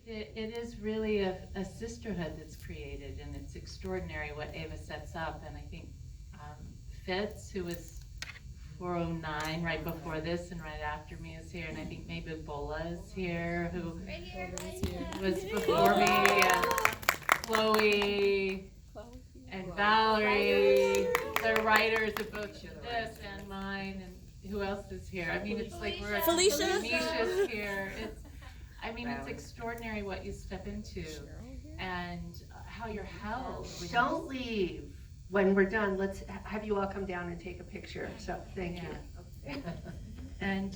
It is really a sisterhood that's created, and it's extraordinary what Ava sets up. And I think Fitz, who was 409 right before this and right after me, is here, and I think maybe Bola is here, who was before me, and Chloe and Valerie, the writers of both this and mine, and who else is here? I mean, it's like we're Felicia. Felicia's here. It's extraordinary what you step into and how you're held. Don't leave. When we're done, let's have you all come down and take a picture. So thank you. And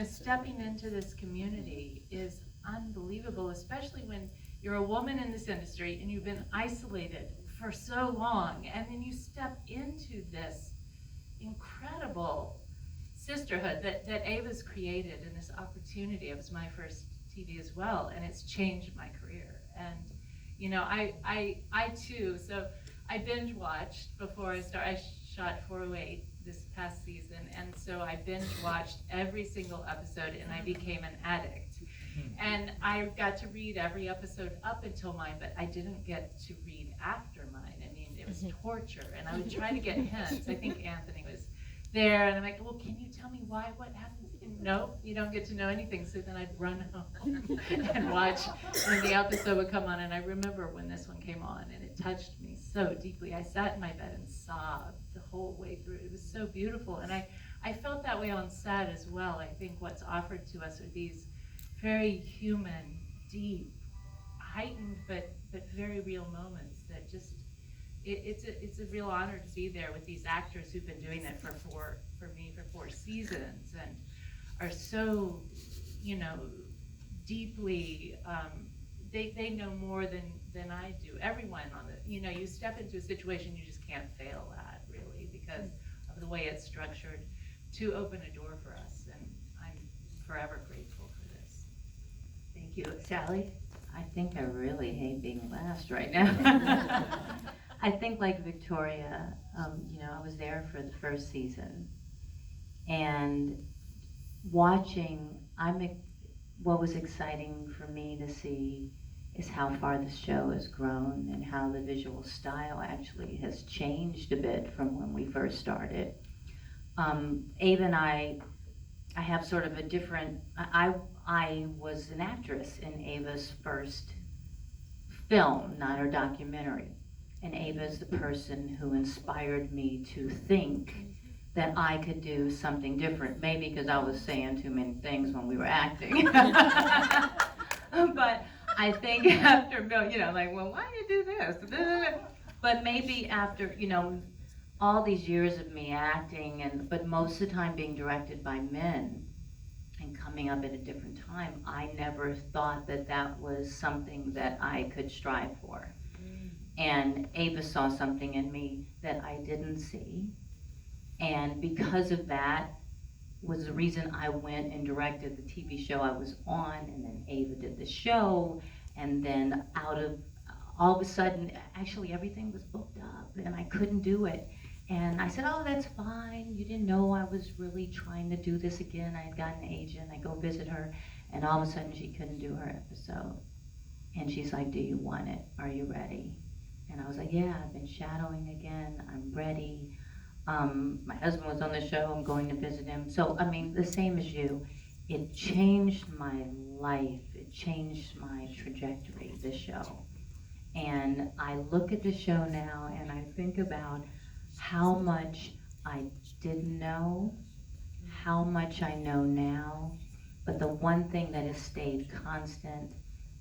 stepping into this community is unbelievable, especially when you're a woman in this industry and you've been isolated for so long, and then you step into this incredible sisterhood that Ava's created, and this opportunity. It was my first TV as well, and it's changed my career. And I too, so I binge watched before I started. I shot 408 this past season, and so I binge watched every single episode, and I became an addict. And I got to read every episode up until mine, but I didn't get to read after mine. I mean, it was torture, and I would try to get hints. I think Anthony was there, and I'm like, well, can you tell me what happens? And no, you don't get to know anything. So then I'd run home and watch, and the episode would come on. And I remember when this one came on, and it touched me so deeply. I sat in my bed and sobbed the whole way through. It was so beautiful, and I felt that way on set as well. I think what's offered to us are these very human, deep, heightened, but very real moments that just, it's a real honor to be there with these actors who've been doing it for 4 seasons, and are so, deeply, they know more than I do. Everyone on the, you step into a situation you just can't fail at, really, because of the way it's structured to open a door for us, and I'm forever grateful for this. Thank you. Sally? I think I really hate being last right now. I think like Victoria, I was there for the first season, and watching, what was exciting for me to see is how far the show has grown and how the visual style actually has changed a bit from when we first started. Ava and I have sort of a different, I was an actress in Ava's first film, not her documentary. And Ava's the person who inspired me to think that I could do something different, maybe because I was saying too many things when we were acting. But I think after, like, well, why do you do this? But maybe after, all these years of me acting, but most of the time being directed by men and coming up at a different time, I never thought that was something that I could strive for. And Ava saw something in me that I didn't see. And because of that was the reason I went and directed the TV show I was on, and then Ava did the show, and then all of a sudden, actually everything was booked up and I couldn't do it. And I said, oh, that's fine. You didn't know I was really trying to do this again. I had gotten an agent. I go visit her, and all of a sudden she couldn't do her episode. And she's like, do you want it? Are you ready? And I was like, yeah, I've been shadowing again. I'm ready. My husband was on the show. I'm going to visit him. So, the same as you. It changed my life. It changed my trajectory, this show. And I look at the show now and I think about how much I didn't know, how much I know now, but the one thing that has stayed constant,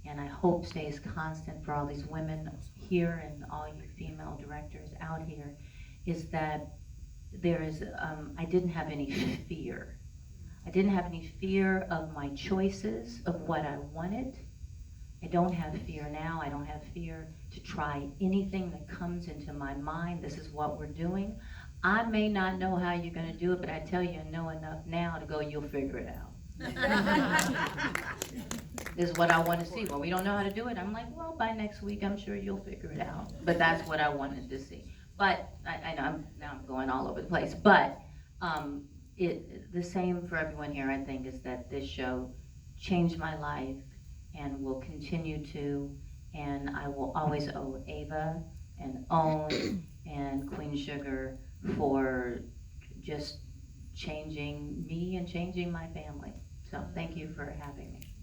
and I hope stays constant for all these women here and all you female directors out here, is that I didn't have any fear. I didn't have any fear of my choices, of what I wanted. I don't have fear now. I don't have fear to try anything that comes into my mind. This is what we're doing. I may not know how you're going to do it, but I tell you, I know enough now to go, you'll figure it out. This is what I want to see. Well, we don't know how to do it. I'm like, well, by next week, I'm sure you'll figure it out. But that's what I wanted to see. But I know I'm going all over the place. But the same for everyone here, I think, is that this show changed my life. and will continue to. And I will always owe Ava and Own and Queen Sugar for just changing me and changing my family. So thank you for having me.